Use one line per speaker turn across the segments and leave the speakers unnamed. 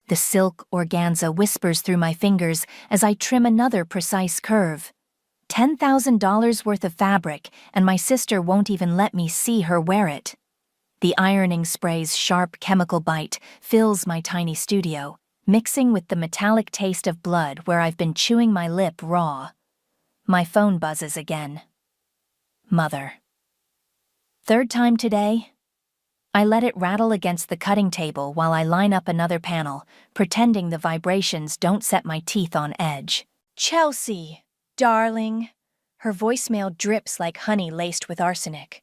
The silk organza whispers through my fingers as I trim another precise curve. $10,000 worth of fabric, and my sister won't even let me see her wear it. The ironing spray's sharp chemical bite fills my tiny studio, mixing with the metallic taste of blood where I've been chewing my lip raw. My phone buzzes again. Mother. Third time today? I let it rattle against the cutting table while I line up another panel, pretending the vibrations don't set my teeth on edge. Chelsea, darling. Her voicemail drips like honey laced with arsenic.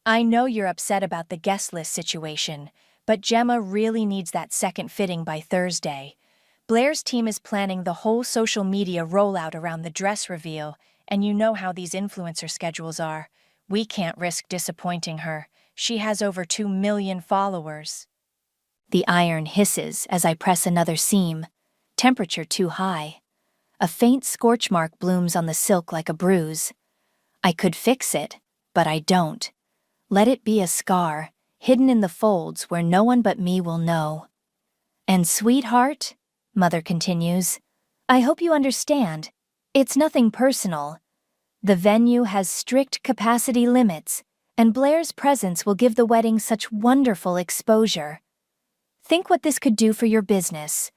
I know you're upset about the guest list situation, but Gemma really needs that second fitting by Thursday. Blair's team is planning the whole social media rollout around the dress reveal, and you know how these influencer schedules are. We can't risk disappointing her. She has over 2 million followers. The iron hisses as I press another seam. Temperature too high. A faint scorch mark blooms on the silk like a bruise. I could fix it, but I don't. Let it be a scar, hidden in the folds where no one but me will know. And sweetheart, Mother continues, I hope you understand. It's nothing personal. The venue has strict capacity limits, and Blair's presence will give the wedding such wonderful exposure. Think what this could do for your business.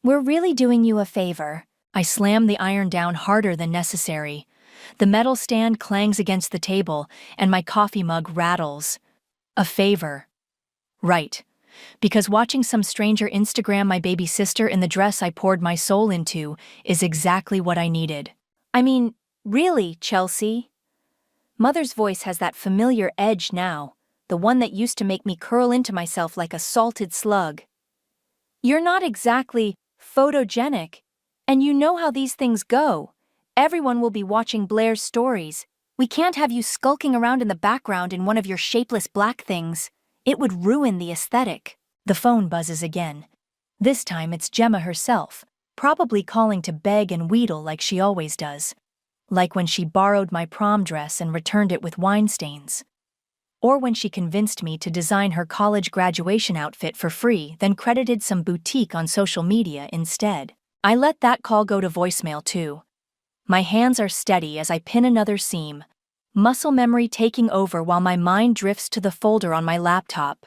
We're really doing you a favor. I slam the iron down harder than necessary. The metal stand clangs against the table, and my coffee mug rattles. A favor. Right. Because watching some stranger Instagram my baby sister in the dress I poured my soul into is exactly what I needed. I mean, really, Chelsea? Mother's voice has that familiar edge now, the one that used to make me curl into myself like a salted slug. You're not exactly photogenic, and you know how these things go. Everyone will be watching Blair's stories. We can't have you skulking around in the background in one of your shapeless black things. It would ruin the aesthetic. The phone buzzes again. This time it's Gemma herself, probably calling to beg and wheedle like she always does. Like when she borrowed my prom dress and returned it with wine stains. Or when she convinced me to design her college graduation outfit for free, then credited some boutique on social media instead. I let that call go to voicemail too. My hands are steady as I pin another seam, muscle memory taking over while my mind drifts to the folder on my laptop.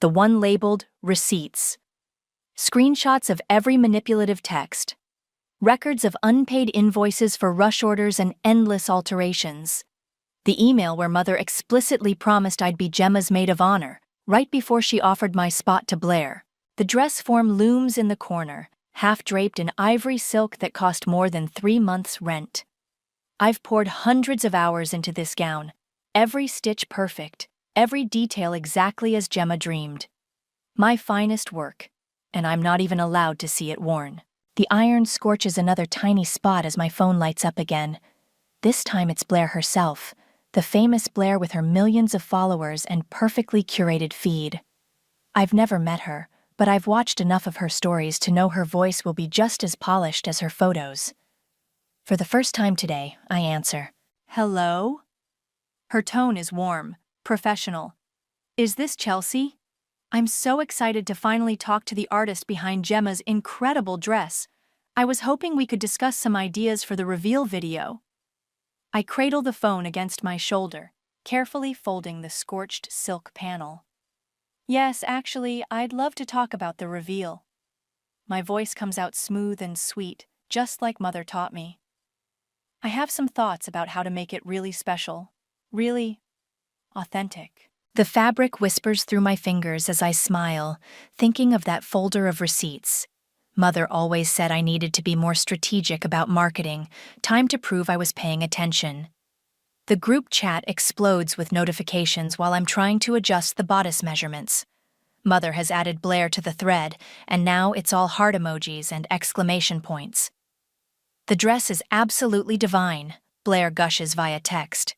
The one labeled Receipts. Screenshots of every manipulative text. Records of unpaid invoices for rush orders and endless alterations. The email where Mother explicitly promised I'd be Gemma's maid of honor, right before she offered my spot to Blair. The dress form looms in the corner, half draped in ivory silk that cost more than 3 months' rent. I've poured hundreds of hours into this gown, every stitch perfect, every detail exactly as Gemma dreamed. My finest work, and I'm not even allowed to see it worn. The iron scorches another tiny spot as my phone lights up again. This time it's Blair herself, the famous Blair with her millions of followers and perfectly curated feed. I've never met her, but I've watched enough of her stories to know her voice will be just as polished as her photos. For the first time today, I answer, "Hello?" Her tone is warm, professional. "Is this Chelsea? I'm so excited to finally talk to the artist behind Gemma's incredible dress. I was hoping we could discuss some ideas for the reveal video." I cradle the phone against my shoulder, carefully folding the scorched silk panel. "Yes, actually, I'd love to talk about the reveal." My voice comes out smooth and sweet, just like Mother taught me. I have some thoughts about how to make it really special, really authentic. The fabric whispers through my fingers as I smile, thinking of that folder of receipts. Mother always said I needed to be more strategic about marketing, time to prove I was paying attention. The group chat explodes with notifications while I'm trying to adjust the bodice measurements. Mother has added Blair to the thread, and now it's all heart emojis and exclamation points. "The dress is absolutely divine," Blair gushes via text.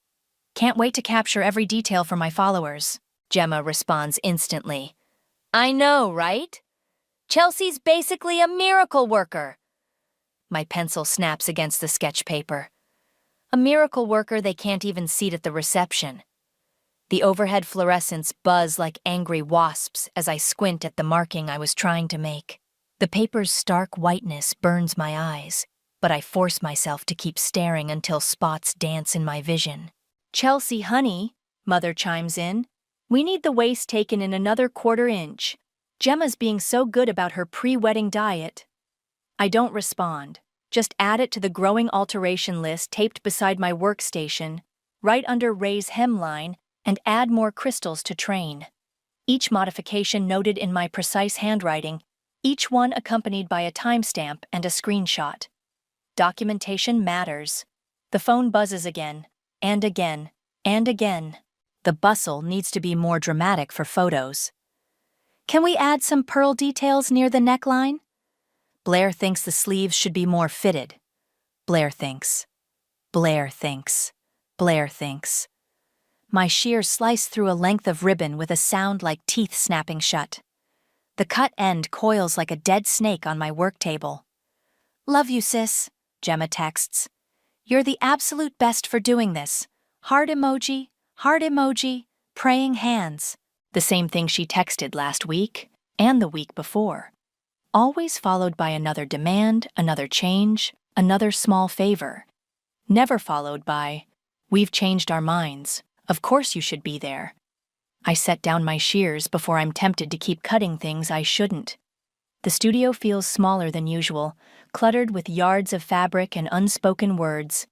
"Can't wait to capture every detail for my followers." Gemma responds instantly. "I know, right? Chelsea's basically a miracle worker." My pencil snaps against the sketch paper. A miracle worker they can't even seat at the reception. The overhead fluorescents buzz like angry wasps as I squint at the marking I was trying to make. The paper's stark whiteness burns my eyes, but I force myself to keep staring until spots dance in my vision. "Chelsea, honey," Mother chimes in. "We need the waist taken in another 1/4 inch. Gemma's being so good about her pre-wedding diet." I don't respond, just add it to the growing alteration list taped beside my workstation, right under Ray's hemline, and add more crystals to train. Each modification noted in my precise handwriting, each one accompanied by a timestamp and a screenshot. Documentation matters. The phone buzzes again, and again, and again. The bustle needs to be more dramatic for photos. "Can we add some pearl details near the neckline?" Blair thinks the sleeves should be more fitted. Blair thinks. Blair thinks. Blair thinks. My shears slice through a length of ribbon with a sound like teeth snapping shut. The cut end coils like a dead snake on my work table. "Love you, sis," Gemma texts. "You're the absolute best for doing this. Heart emoji, praying hands." The same thing she texted last week and the week before. Always followed by another demand, another change, another small favor. Never followed by, "We've changed our minds. Of course you should be there." I set down my shears before I'm tempted to keep cutting things I shouldn't. The studio feels smaller than usual, cluttered with yards of fabric and unspoken words.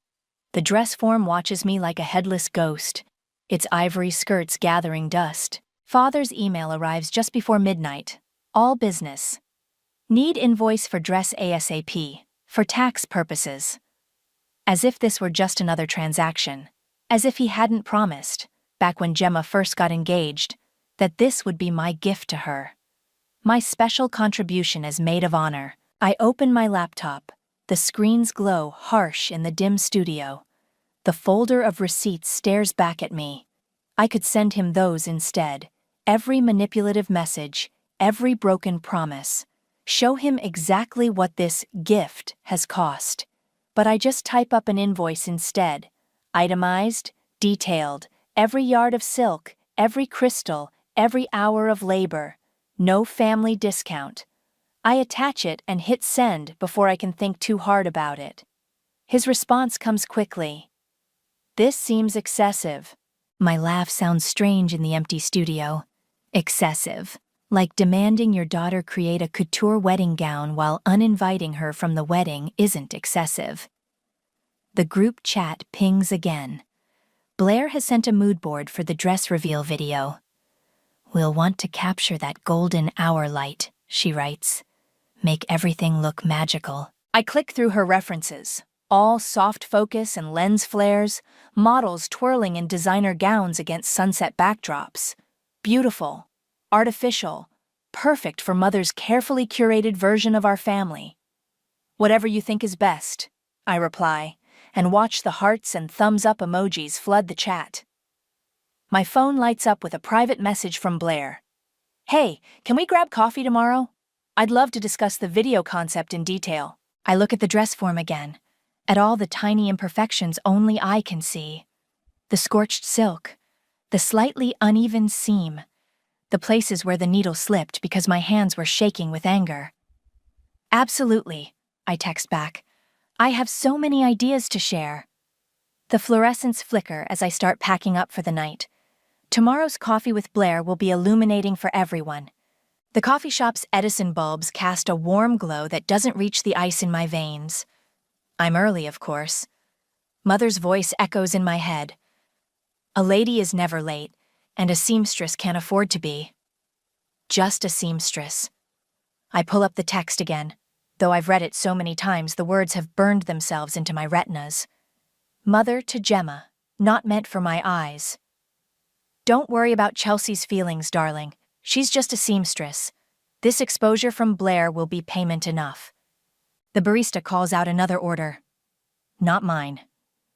The dress form watches me like a headless ghost, its ivory skirts gathering dust. Father's email arrives just before midnight. All business. "Need invoice for dress ASAP, for tax purposes." As if this were just another transaction. As if he hadn't promised, back when Gemma first got engaged, that this would be my gift to her. My special contribution as maid of honor. I open my laptop. The screens glow harsh in the dim studio. The folder of receipts stares back at me. I could send him those instead. Every manipulative message, every broken promise. Show him exactly what this gift has cost. But I just type up an invoice instead. Itemized, detailed, every yard of silk, every crystal, every hour of labor. No family discount. I attach it and hit send before I can think too hard about it. His response comes quickly. "This seems excessive." My laugh sounds strange in the empty studio. Excessive. Like demanding your daughter create a couture wedding gown while uninviting her from the wedding isn't excessive. The group chat pings again. Blair has sent a mood board for the dress reveal video. "We'll want to capture that golden hour light," she writes. "Make everything look magical." I click through her references. All soft focus and lens flares, models twirling in designer gowns against sunset backdrops. Beautiful. Artificial. Perfect for Mother's carefully curated version of our family. "Whatever you think is best," I reply, and watch the hearts and thumbs up emojis flood the chat. My phone lights up with a private message from Blair. "Hey, can we grab coffee tomorrow? I'd love to discuss the video concept in detail." I look at the dress form again, at all the tiny imperfections only I can see. The scorched silk, the slightly uneven seam, the places where the needle slipped because my hands were shaking with anger. "Absolutely," I text back. "I have so many ideas to share." The fluorescents flicker as I start packing up for the night. Tomorrow's coffee with Blair will be illuminating for everyone. The coffee shop's Edison bulbs cast a warm glow that doesn't reach the ice in my veins. I'm early, of course. Mother's voice echoes in my head. A lady is never late, and a seamstress can't afford to be. Just a seamstress. I pull up the text again. Though I've read it so many times, the words have burned themselves into my retinas. Mother to Gemma, not meant for my eyes. "Don't worry about Chelsea's feelings, darling. She's just a seamstress. This exposure from Blair will be payment enough." The barista calls out another order. Not mine.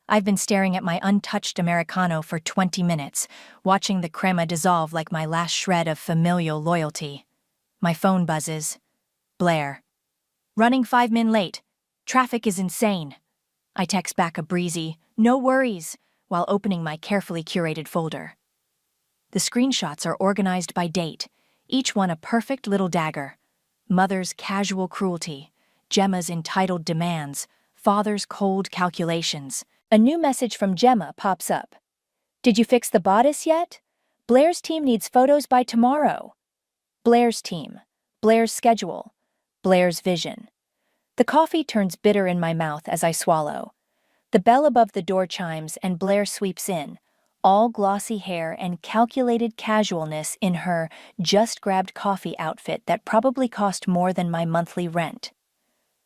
I've been staring at my untouched Americano for 20 minutes, watching the crema dissolve like my last shred of familial loyalty. My phone buzzes. Blair. "Running 5 min late. Traffic is insane." I text back a breezy, "No worries," while opening my carefully curated folder. The screenshots are organized by date, each one a perfect little dagger. Mother's casual cruelty, Gemma's entitled demands, father's cold calculations. A new message from Gemma pops up. Did you fix the bodice yet? Blair's team needs photos by tomorrow. Blair's team, Blair's schedule, Blair's vision. The coffee turns bitter in my mouth as I swallow. The bell above the door chimes and Blair sweeps in, all glossy hair and calculated casualness in her just-grabbed coffee outfit that probably cost more than my monthly rent.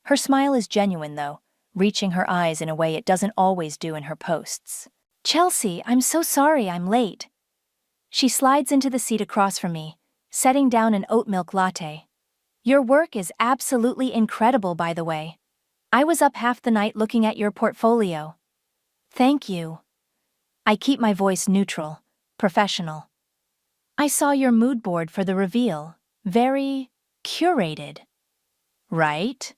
Her smile is genuine, though, reaching her eyes in a way it doesn't always do in her posts. Chelsea, I'm so sorry I'm late. She slides into the seat across from me, setting down an oat milk latte. Your work is absolutely incredible, by the way. I was up half the night looking at your portfolio. Thank you. I keep my voice neutral, professional. I saw your mood board for the reveal. Very curated. Right?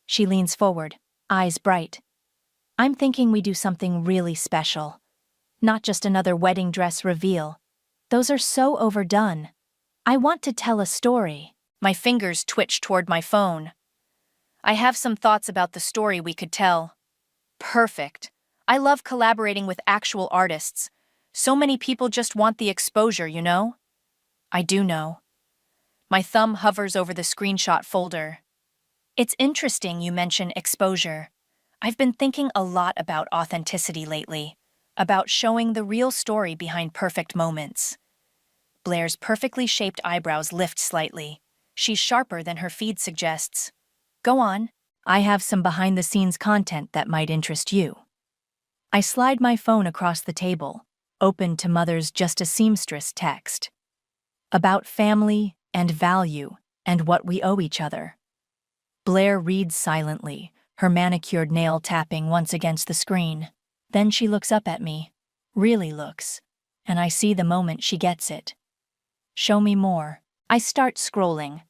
She leans forward, eyes bright. I'm thinking we do something really special. Not just another wedding dress reveal. Those are so overdone. I want to tell a story. My fingers twitch toward my phone. I have some thoughts about the story we could tell. Perfect. I love collaborating with actual artists. So many people just want the exposure, you know? I do know. My thumb hovers over the screenshot folder. It's interesting you mention exposure. I've been thinking a lot about authenticity lately, about showing the real story behind perfect moments. Blair's perfectly shaped eyebrows lift slightly. She's sharper than her feed suggests. Go on. I have some behind-the-scenes content that might interest you. I slide my phone across the table, open to Mother's Just a Seamstress text. About family and value and what we owe each other. Blair reads silently, her manicured nail tapping once against the screen. Then she looks up at me, really looks, and I see the moment she gets it. Show me more. I start scrolling.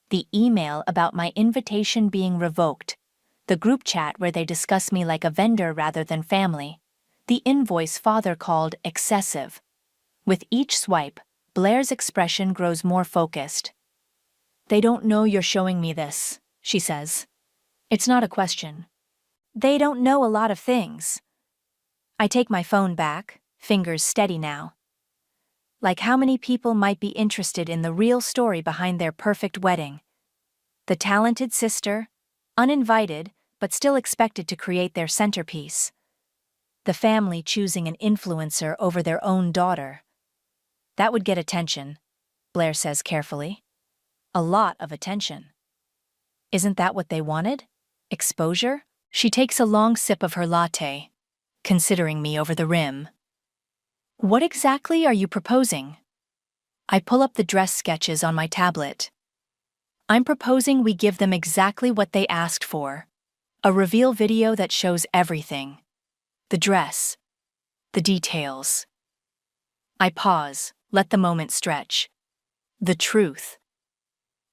The email about my invitation being revoked. The group chat where they discuss me like a vendor rather than family. The invoice father called excessive. With each swipe, Blair's expression grows more focused. They don't know you're showing me this, she says. It's not a question. They don't know a lot of things. I take my phone back, fingers steady now. Like how many people might be interested in the real story behind their perfect wedding? The talented sister, uninvited, but still expected to create their centerpiece. The family choosing an influencer over their own daughter. That would get attention, Blair says carefully. A lot of attention. Isn't that what they wanted? Exposure? She takes a long sip of her latte, considering me over the rim. What exactly are you proposing? I pull up the dress sketches on my tablet. I'm proposing we give them exactly what they asked for. A reveal video that shows everything. The dress. The details. I pause, let the moment stretch. The truth.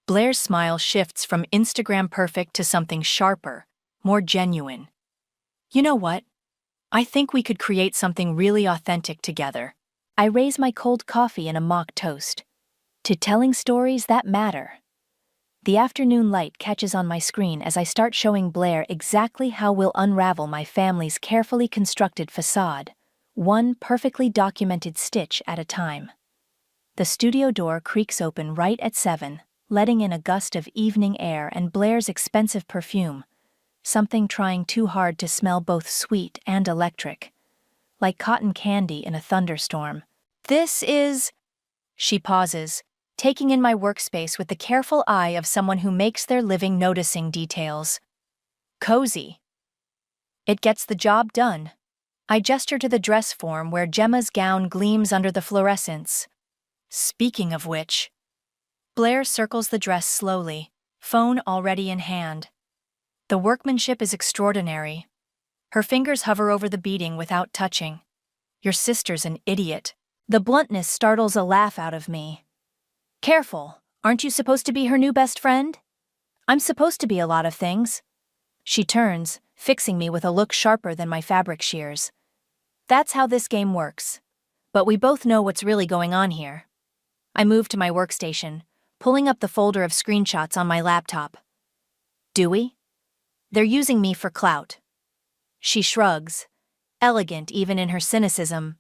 Blair's smile shifts from Instagram perfect to something sharper, more genuine. You know what? I think we could create something really authentic together. I raise my cold coffee in a mock toast. To telling stories that matter. The afternoon light catches on my screen as I start showing Blair exactly how we'll unravel my family's carefully constructed facade, one perfectly documented stitch at a time. The studio door creaks open right at 7, letting in a gust of evening air and Blair's expensive perfume, something trying too hard to smell both sweet and electric, like cotton candy in a thunderstorm. This is... She pauses, taking in my workspace with the careful eye of someone who makes their living noticing details. Cozy. It gets the job done. I gesture to the dress form where Gemma's gown gleams under the fluorescence. Speaking of which... Blair circles the dress slowly, phone already in hand. The workmanship is extraordinary. Her fingers hover over the beading without touching. Your sister's an idiot. The bluntness startles a laugh out of me. Careful, aren't you supposed to be her new best friend? I'm supposed to be a lot of things. She turns, fixing me with a look sharper than my fabric shears. That's how this game works. But we both know what's really going on here. I move to my workstation, pulling up the folder of screenshots on my laptop. Do we? They're using me for clout. She shrugs, elegant even in her cynicism.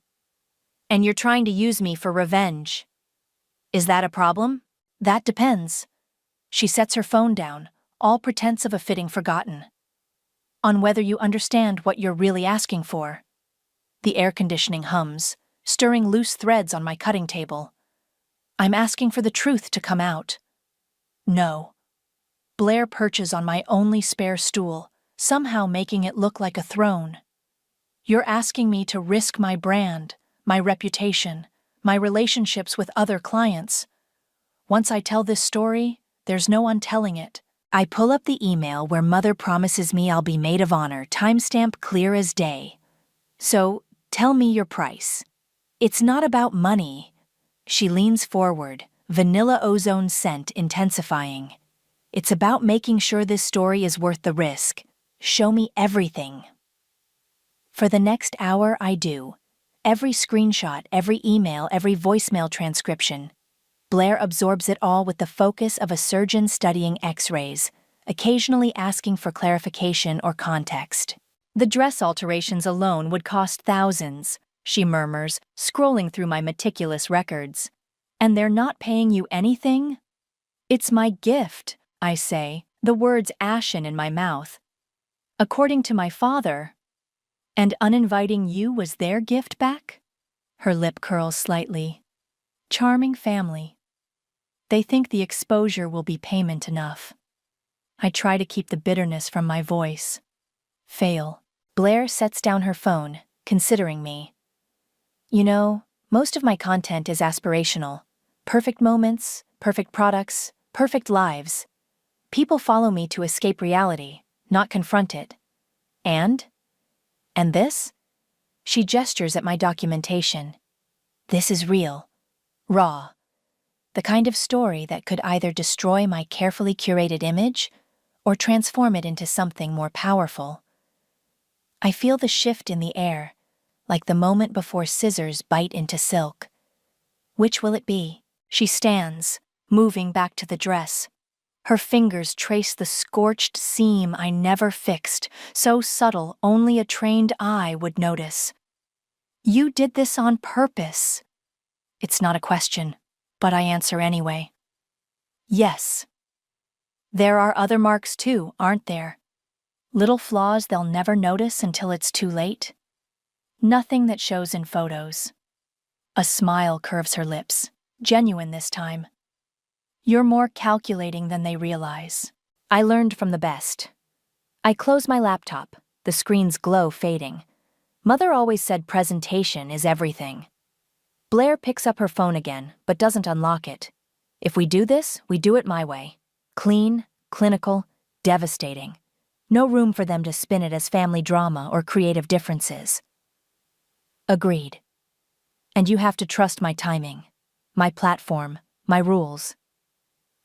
And you're trying to use me for revenge. Is that a problem? That depends. She sets her phone down, all pretense of a fitting forgotten. On whether you understand what you're really asking for. The air conditioning hums, stirring loose threads on my cutting table. I'm asking for the truth to come out. No. Blair perches on my only spare stool, somehow making it look like a throne. You're asking me to risk my brand, my reputation, my relationships with other clients. Once I tell this story, there's no untelling it. I pull up the email where Mother promises me I'll be maid of honor, timestamp clear as day. So, tell me your price. It's not about money. She leans forward, vanilla ozone scent intensifying. It's about making sure this story is worth the risk. Show me everything. For the next hour, I do. Every screenshot, every email, every voicemail transcription. Blair absorbs it all with the focus of a surgeon studying X-rays, occasionally asking for clarification or context. The dress alterations alone would cost thousands, she murmurs, scrolling through my meticulous records. And they're not paying you anything? It's my gift, I say, the words ashen in my mouth. According to my father. And uninviting you was their gift back? Her lip curls slightly. Charming family. They think the exposure will be payment enough. I try to keep the bitterness from my voice. Fail. Blair sets down her phone, considering me. You know, most of my content is aspirational. Perfect moments, perfect products, perfect lives. People follow me to escape reality, not confront it. And this? She gestures at my documentation. This is real. Raw. The kind of story that could either destroy my carefully curated image or transform it into something more powerful. I feel the shift in the air, like the moment before scissors bite into silk. Which will it be? She stands, moving back to the dress. Her fingers trace the scorched seam I never fixed, so subtle only a trained eye would notice. You did this on purpose. It's not a question, but I answer anyway. Yes. There are other marks too, aren't there? Little flaws they'll never notice until it's too late. Nothing that shows in photos. A smile curves her lips, genuine this time. You're more calculating than they realize. I learned from the best. I close my laptop, the screen's glow fading. Mother always said presentation is everything. Blair picks up her phone again, but doesn't unlock it. If we do this, we do it my way. Clean, clinical, devastating. No room for them to spin it as family drama or creative differences. Agreed. And you have to trust my timing, my platform, my rules.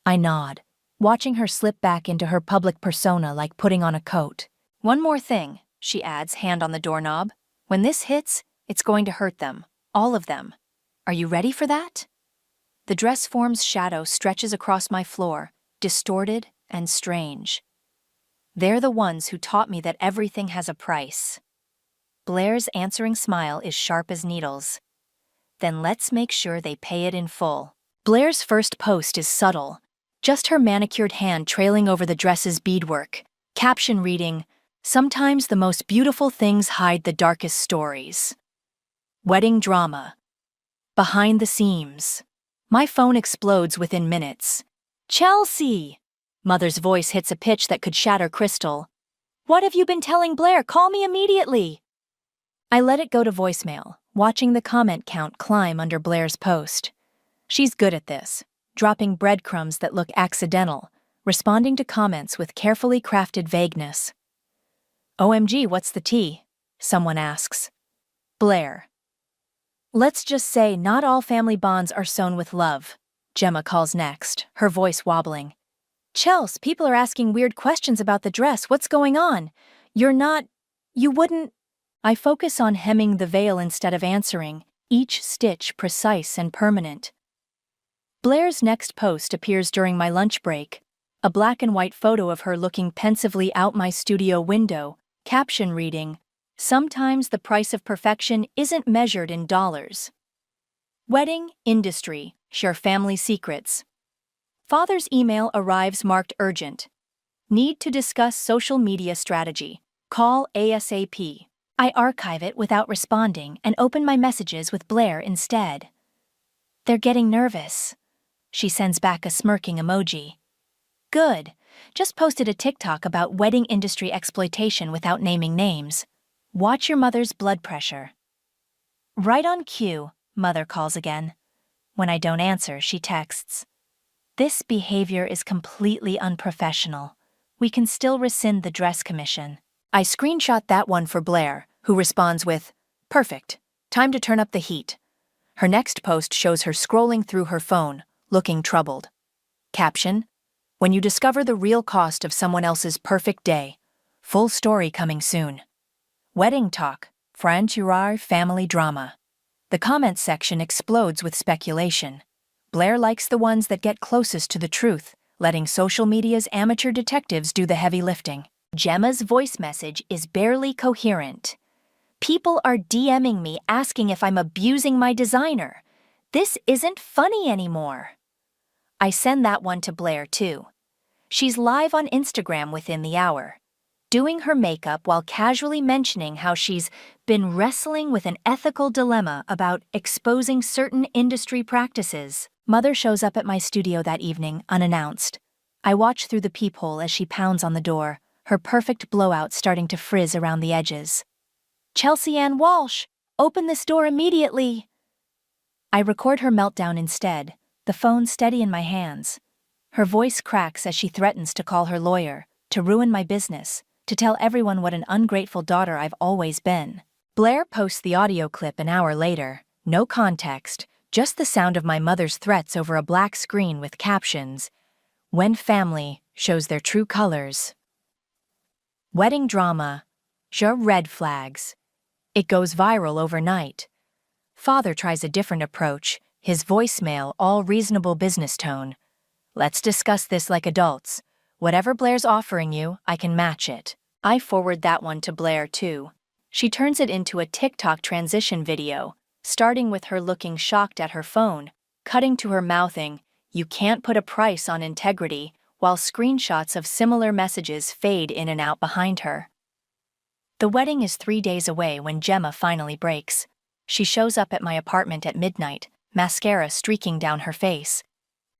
I nod, watching her slip back into her public persona like putting on a coat. One more thing, she adds, hand on the doorknob. When this hits, it's going to hurt them, all of them. Are you ready for that? The dress form's shadow stretches across my floor, distorted and strange. They're the ones who taught me that everything has a price. Blair's answering smile is sharp as needles. Then let's make sure they pay it in full. Blair's first post is subtle, just her manicured hand trailing over the dress's beadwork, caption reading, "Sometimes the most beautiful things hide the darkest stories." Wedding drama. Behind the seams. My phone explodes within minutes. Chelsea! Mother's voice hits a pitch that could shatter crystal. What have you been telling Blair? Call me immediately! I let it go to voicemail, watching the comment count climb under Blair's post. She's good at this, dropping breadcrumbs that look accidental, responding to comments with carefully crafted vagueness. OMG, what's the tea? Someone asks. Blair. Let's just say not all family bonds are sewn with love, Gemma calls next, her voice wobbling. Chels, people are asking weird questions about the dress. What's going on? You wouldn't... I focus on hemming the veil instead of answering, each stitch precise and permanent. Blair's next post appears during my lunch break. A black and white photo of her looking pensively out my studio window, caption reading, "Sometimes the price of perfection isn't measured in dollars." Wedding industry, share family secrets. Father's email arrives marked urgent. Need to discuss social media strategy. Call ASAP. I archive it without responding and open my messages with Blair instead. They're getting nervous. She sends back a smirking emoji. Good. Just posted a TikTok about wedding industry exploitation without naming names. Watch your mother's blood pressure. Right on cue, Mother calls again. When I don't answer, she texts. This behavior is completely unprofessional. We can still rescind the dress commission. I screenshot that one for Blair, who responds with, "Perfect. Time to turn up the heat." Her next post shows her scrolling through her phone, looking troubled. Caption, "When you discover the real cost of someone else's perfect day. Full story coming soon." Wedding talk, franchise family drama. The comments section explodes with speculation. Blair likes the ones that get closest to the truth, letting social media's amateur detectives do the heavy lifting. Gemma's voice message is barely coherent. People are DMing me asking if I'm abusing my designer. This isn't funny anymore. I send that one to Blair too. She's live on Instagram within the hour, doing her makeup while casually mentioning how she's been wrestling with an ethical dilemma about exposing certain industry practices. Mother shows up at my studio that evening, unannounced. I watch through the peephole as she pounds on the door, her perfect blowout starting to frizz around the edges. "Chelsea Ann Walsh, open this door immediately!" I record her meltdown instead, the phone steady in my hands. Her voice cracks as she threatens to call her lawyer, to ruin my business, to tell everyone what an ungrateful daughter I've always been. Blair posts the audio clip an hour later, no context, just the sound of my mother's threats over a black screen with captions, "When family shows their true colors." Wedding drama, red flags. It goes viral overnight. Father tries a different approach, his voicemail all reasonable business tone. "Let's discuss this like adults. Whatever Blair's offering you, I can match it." I forward that one to Blair too. She turns it into a TikTok transition video, starting with her looking shocked at her phone, cutting to her mouthing, "You can't put a price on integrity," while screenshots of similar messages fade in and out behind her. The wedding is 3 days away when Gemma finally breaks. She shows up at my apartment at midnight, mascara streaking down her face.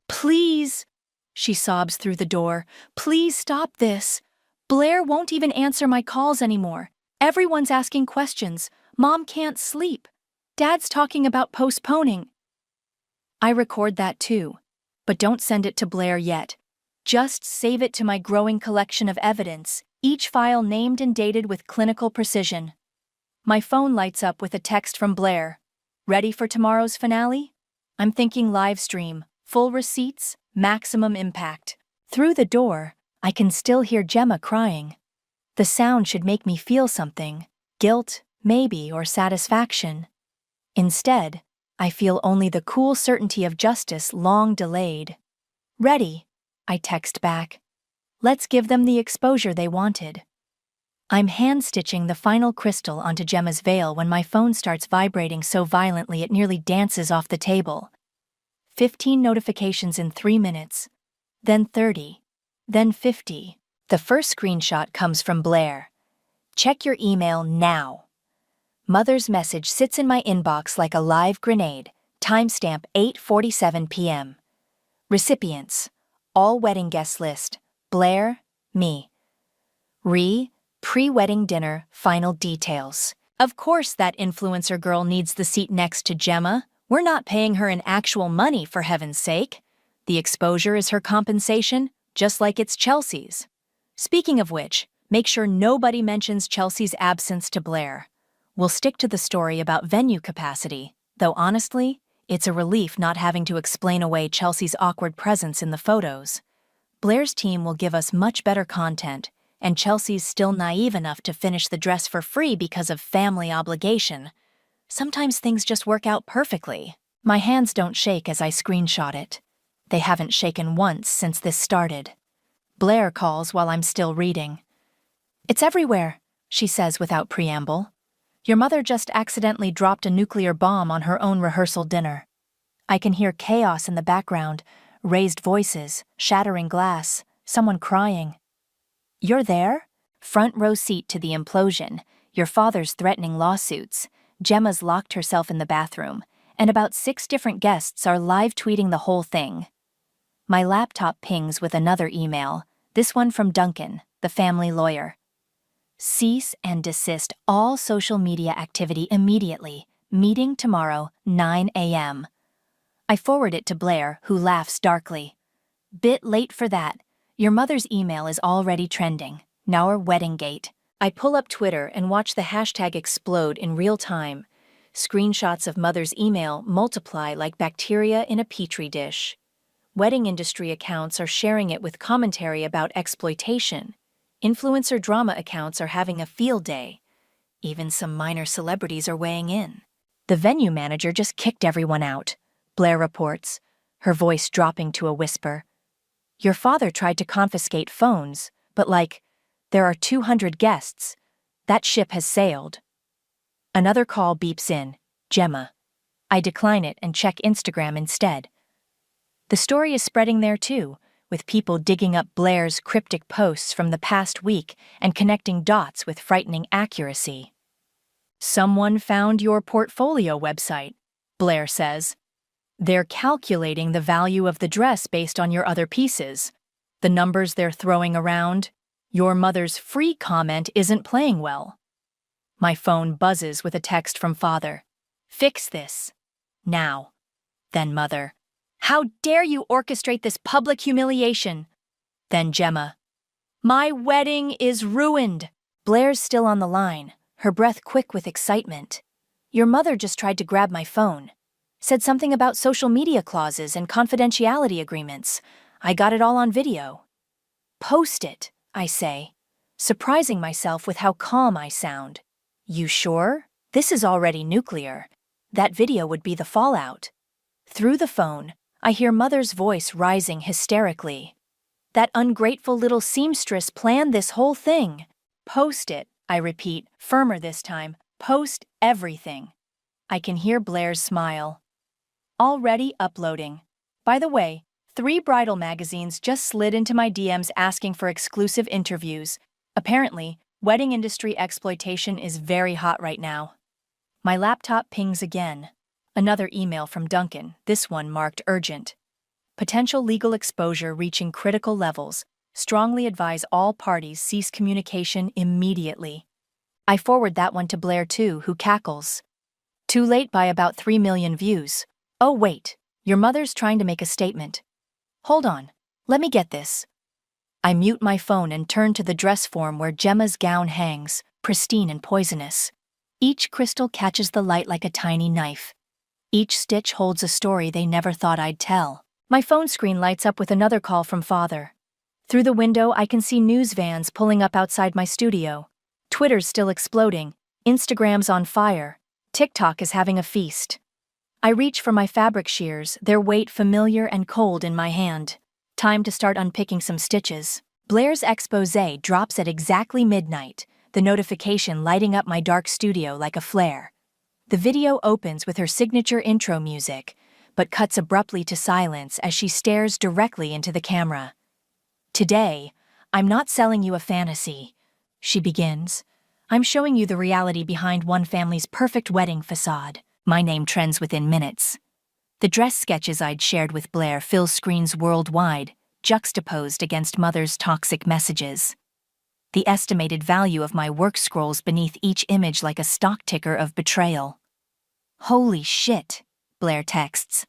"Please," she sobs through the door, "please stop this. Blair won't even answer my calls anymore. Everyone's asking questions. Mom can't sleep. Dad's talking about postponing." I record that too, but don't send it to Blair yet. Just save it to my growing collection of evidence, each file named and dated with clinical precision. My phone lights up with a text from Blair. "Ready for tomorrow's finale? I'm thinking live stream, full receipts, maximum impact." Through the door, I can still hear Gemma crying. The sound should make me feel something, guilt, maybe, or satisfaction. Instead, I feel only the cool certainty of justice long delayed. "Ready," I text back. "Let's give them the exposure they wanted." I'm hand-stitching the final crystal onto Gemma's veil when my phone starts vibrating so violently it nearly dances off the table. 15 notifications in 3 minutes, then 30, then 50. The first screenshot comes from Blair. "Check your email now." Mother's message sits in my inbox like a live grenade, timestamp 8:47 p.m. Recipients, all wedding guest list, Blair, me. Pre-wedding dinner, final details. Of course that influencer girl needs the seat next to Gemma. We're not paying her in actual money, for heaven's sake. The exposure is her compensation, just like it's Chelsea's. Speaking of which, make sure nobody mentions Chelsea's absence to Blair. We'll stick to the story about venue capacity, though honestly, it's a relief not having to explain away Chelsea's awkward presence in the photos. Blair's team will give us much better content, and Chelsea's still naive enough to finish the dress for free because of family obligation. Sometimes things just work out perfectly. My hands don't shake as I screenshot it. They haven't shaken once since this started. Blair calls while I'm still reading. "It's everywhere," she says without preamble. "Your mother just accidentally dropped a nuclear bomb on her own rehearsal dinner." I can hear chaos in the background, raised voices, shattering glass, someone crying. "You're there? Front row seat to the implosion. Your father's threatening lawsuits. Gemma's locked herself in the bathroom, and about 6 different guests are live tweeting the whole thing." My laptop pings with another email, this one from Duncan, the family lawyer. "Cease and desist all social media activity immediately. Meeting tomorrow, 9 a.m. I forward it to Blair, who laughs darkly. "Bit late for that. Your mother's email is already trending. Now our wedding gate." I pull up Twitter and watch the hashtag explode in real time. Screenshots of mother's email multiply like bacteria in a petri dish. Wedding industry accounts are sharing it with commentary about exploitation. Influencer drama accounts are having a field day. Even some minor celebrities are weighing in. "The venue manager just kicked everyone out," Blair reports, her voice dropping to a whisper. "Your father tried to confiscate phones, but there are 200 guests. That ship has sailed." Another call beeps in, Gemma. I decline it and check Instagram instead. The story is spreading there too, with people digging up Blair's cryptic posts from the past week and connecting dots with frightening accuracy. "Someone found your portfolio website," Blair says. "They're calculating the value of the dress based on your other pieces. The numbers they're throwing around. Your mother's free comment isn't playing well." My phone buzzes with a text from father. "Fix this. Now." Then mother. "How dare you orchestrate this public humiliation?" Then Gemma. "My wedding is ruined." Blair's still on the line, her breath quick with excitement. "Your mother just tried to grab my phone. Said something about social media clauses and confidentiality agreements. I got it all on video." "Post it," I say, surprising myself with how calm I sound. "You sure? This is already nuclear. That video would be the fallout." Through the phone, I hear mother's voice rising hysterically. "That ungrateful little seamstress planned this whole thing." "Post it," I repeat, firmer this time. "Post everything." I can hear Blair's smile. "Already uploading. By the way, 3 bridal magazines just slid into my DMs asking for exclusive interviews. Apparently, wedding industry exploitation is very hot right now." My laptop pings again. Another email from Duncan, this one marked urgent. "Potential legal exposure reaching critical levels. Strongly advise all parties cease communication immediately." I forward that one to Blair too, who cackles. "Too late by about 3 million views. Oh wait, your mother's trying to make a statement. Hold on, let me get this." I mute my phone and turn to the dress form where Gemma's gown hangs, pristine and poisonous. Each crystal catches the light like a tiny knife. Each stitch holds a story they never thought I'd tell. My phone screen lights up with another call from father. Through the window, I can see news vans pulling up outside my studio. Twitter's still exploding, Instagram's on fire, TikTok is having a feast. I reach for my fabric shears, their weight familiar and cold in my hand. Time to start unpicking some stitches. Blair's exposé drops at exactly midnight, the notification lighting up my dark studio like a flare. The video opens with her signature intro music, but cuts abruptly to silence as she stares directly into the camera. "Today, I'm not selling you a fantasy," she begins. "I'm showing you the reality behind one family's perfect wedding facade." My name trends within minutes. The dress sketches I'd shared with Blair fill screens worldwide, juxtaposed against mother's toxic messages. The estimated value of my work scrolls beneath each image like a stock ticker of betrayal. "Holy shit," Blair texts.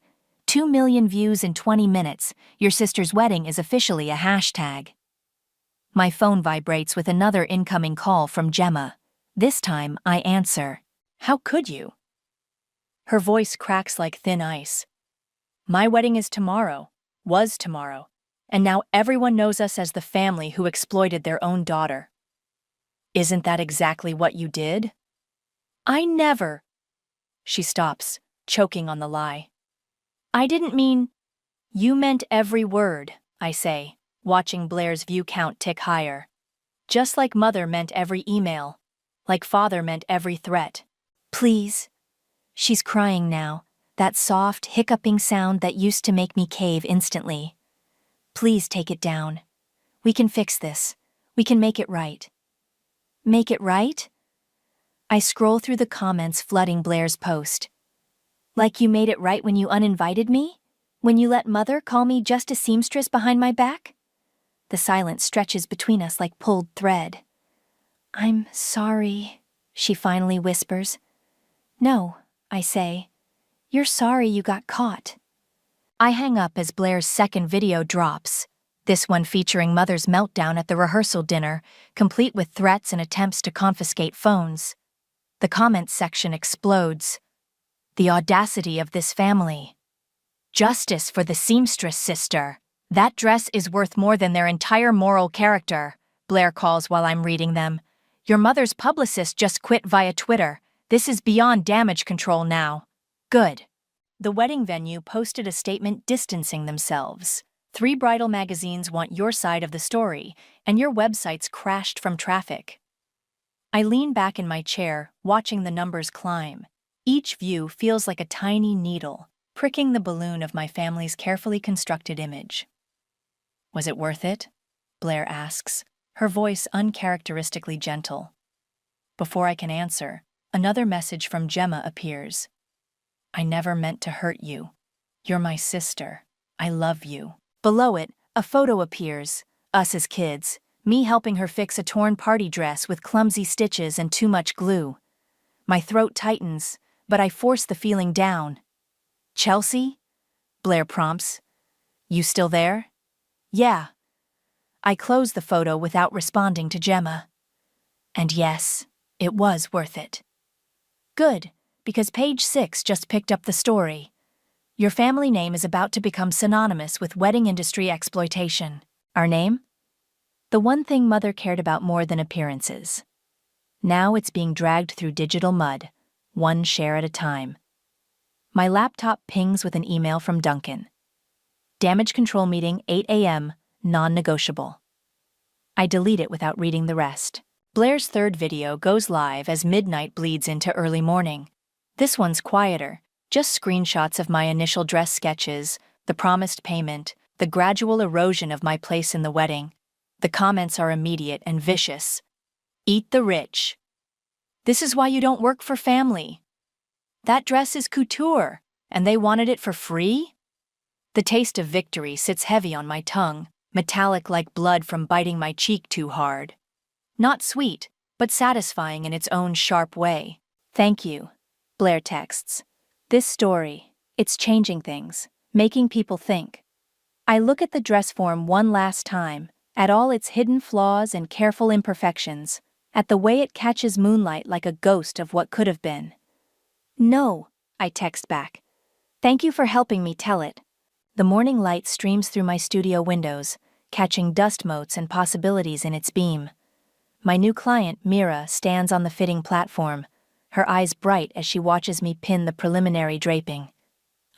2 million views in 20 minutes. Your sister's wedding is officially a hashtag. My phone vibrates with another incoming call from Gemma. This time, I answer. "How could you?" Her voice cracks like thin ice. "My wedding is tomorrow, was tomorrow, and now everyone knows us as the family who exploited their own daughter." "Isn't that exactly what you did?" "I never." She stops, choking on the lie. "I didn't mean..." You meant every word, I say, watching Blair's view count tick higher. Just like mother meant every email. Like father meant every threat. Please. She's crying now, that soft, hiccuping sound that used to make me cave instantly. Please take it down. We can fix this. We can make it right. Make it right? I scroll through the comments flooding Blair's post. Like you made it right when you uninvited me? When you let mother call me just a seamstress behind my back? The silence stretches between us like pulled thread. I'm sorry, she finally whispers. No, I say. You're sorry you got caught. I hang up as Blair's second video drops, this one featuring mother's meltdown at the rehearsal dinner, complete with threats and attempts to confiscate phones. The comments section explodes. The audacity of this family. Justice for the seamstress sister. That dress is worth more than their entire moral character, Blair calls while I'm reading them. Your mother's publicist just quit via Twitter. This is beyond damage control now. Good. The wedding venue posted a statement distancing themselves. 3 bridal magazines want your side of the story, and your website's crashed from traffic. I lean back in my chair, watching the numbers climb. Each view feels like a tiny needle, pricking the balloon of my family's carefully constructed image. Was it worth it? Blair asks, her voice uncharacteristically gentle. Before I can answer, another message from Gemma appears. I never meant to hurt you. You're my sister. I love you. Below it, a photo appears, us as kids, me helping her fix a torn party dress with clumsy stitches and too much glue. My throat tightens, but I force the feeling down. Chelsea? Blair prompts. You still there? Yeah. I close the photo without responding to Gemma. And yes, it was worth it. Good, because page 6 just picked up the story. Your family name is about to become synonymous with wedding industry exploitation. Our name? The one thing mother cared about more than appearances. Now it's being dragged through digital mud, one share at a time. My laptop pings with an email from Duncan. Damage control meeting 8 a.m., non-negotiable. I delete it without reading the rest. Blair's third video goes live as midnight bleeds into early morning. This one's quieter, just screenshots of my initial dress sketches, the promised payment, the gradual erosion of my place in the wedding. The comments are immediate and vicious. Eat the rich. This is why you don't work for family. That dress is couture, and they wanted it for free? The taste of victory sits heavy on my tongue, metallic like blood from biting my cheek too hard. Not sweet, but satisfying in its own sharp way. Thank you, Blair texts. This story, it's changing things, making people think. I look at the dress form one last time, at all its hidden flaws and careful imperfections, at the way it catches moonlight like a ghost of what could have been. No, I text back. Thank you for helping me tell it. The morning light streams through my studio windows, catching dust motes and possibilities in its beam. My new client, Mira, stands on the fitting platform, her eyes bright as she watches me pin the preliminary draping.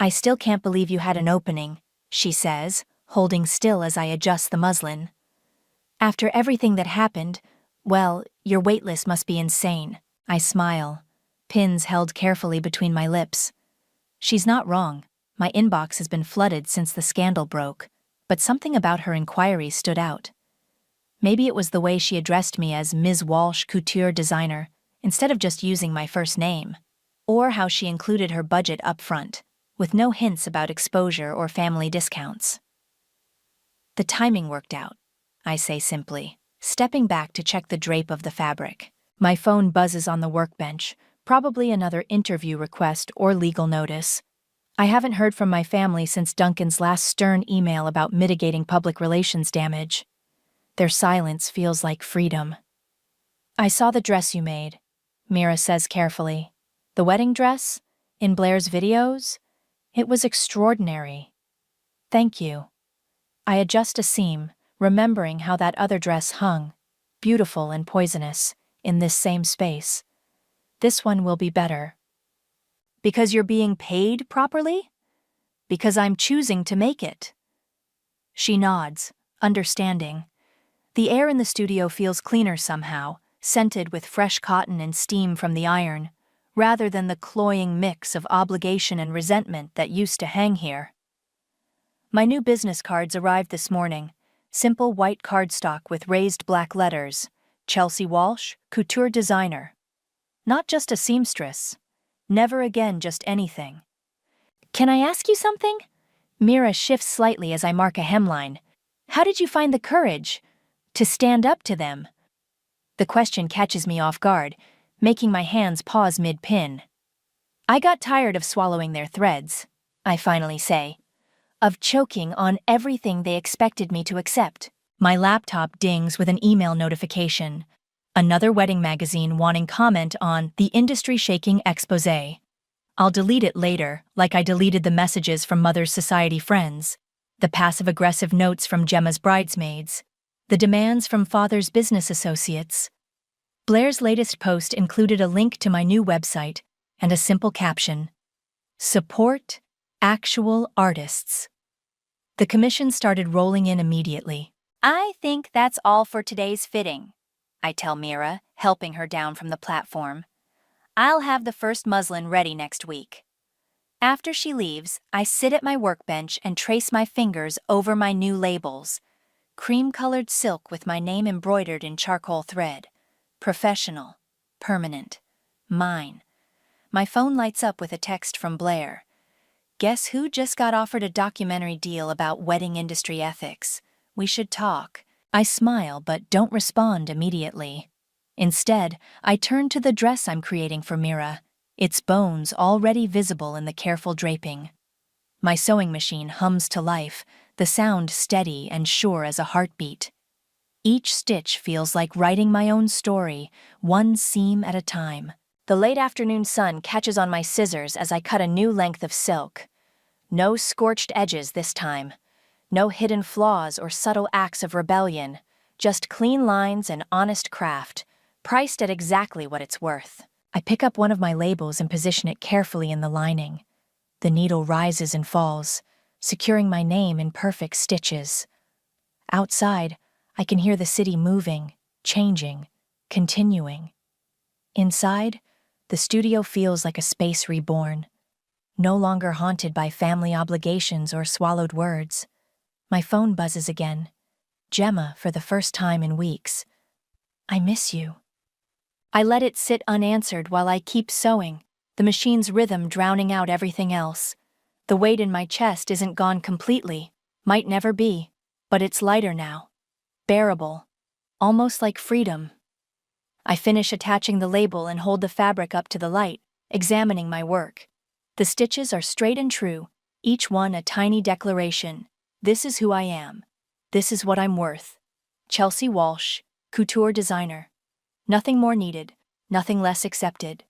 I still can't believe you had an opening, she says, holding still as I adjust the muslin. After everything that happened, well, your waitlist must be insane. I smile, pins held carefully between my lips. She's not wrong. My inbox has been flooded since the scandal broke, but something about her inquiries stood out. Maybe it was the way she addressed me as Ms. Walsh Couture Designer, instead of just using my first name, or how she included her budget up front, with no hints about exposure or family discounts. The timing worked out, I say simply, stepping back to check the drape of the fabric. My phone buzzes on the workbench, probably another interview request or legal notice. I haven't heard from my family since Duncan's last stern email about mitigating public relations damage. Their silence feels like freedom. I saw the dress you made, Mira says carefully. The wedding dress? In Blair's videos? It was extraordinary. Thank you. I adjust a seam, remembering how that other dress hung, beautiful and poisonous, in this same space. This one will be better. Because you're being paid properly? Because I'm choosing to make it. She nods, understanding. The air in the studio feels cleaner somehow, scented with fresh cotton and steam from the iron, rather than the cloying mix of obligation and resentment that used to hang here. My new business cards arrived this morning, simple white cardstock with raised black letters, Chelsea Walsh, couture designer. Not just a seamstress. Never again just anything. Can I ask you something? Mira shifts slightly as I mark a hemline. How did you find the courage to stand up to them? The question catches me off guard, making my hands pause mid-pin. I got tired of swallowing their threads, I finally say. Of choking on everything they expected me to accept. My laptop dings with an email notification. Another wedding magazine wanting comment on the industry-shaking exposé. I'll delete it later, like I deleted the messages from Mother's Society friends, the passive-aggressive notes from Gemma's bridesmaids, the demands from Father's business associates. Blair's latest post included a link to my new website and a simple caption: Support actual artists. The commission started rolling in immediately. I think that's all for today's fitting, I tell Mira, helping her down from the platform. I'll have the first muslin ready next week. After she leaves, I sit at my workbench and trace my fingers over my new labels. Cream-colored silk with my name embroidered in charcoal thread. Professional. Permanent. Mine. My phone lights up with a text from Blair. Guess who just got offered a documentary deal about wedding industry ethics? We should talk. I smile but don't respond immediately. Instead, I turn to the dress I'm creating for Mira, its bones already visible in the careful draping. My sewing machine hums to life, the sound steady and sure as a heartbeat. Each stitch feels like writing my own story, one seam at a time. The late afternoon sun catches on my scissors as I cut a new length of silk. No scorched edges this time. No hidden flaws or subtle acts of rebellion. Just clean lines and honest craft, priced at exactly what it's worth. I pick up one of my labels and position it carefully in the lining. The needle rises and falls, securing my name in perfect stitches. Outside, I can hear the city moving, changing, continuing. Inside, the studio feels like a space reborn, no longer haunted by family obligations or swallowed words. My phone buzzes again. Gemma, for the first time in weeks. I miss you. I let it sit unanswered while I keep sewing, the machine's rhythm drowning out everything else. The weight in my chest isn't gone completely, might never be, but it's lighter now. Bearable. Almost like freedom. I finish attaching the label and hold the fabric up to the light, examining my work. The stitches are straight and true, each one a tiny declaration. This is who I am. This is what I'm worth. Chelsea Walsh, couture designer. Nothing more needed, nothing less accepted.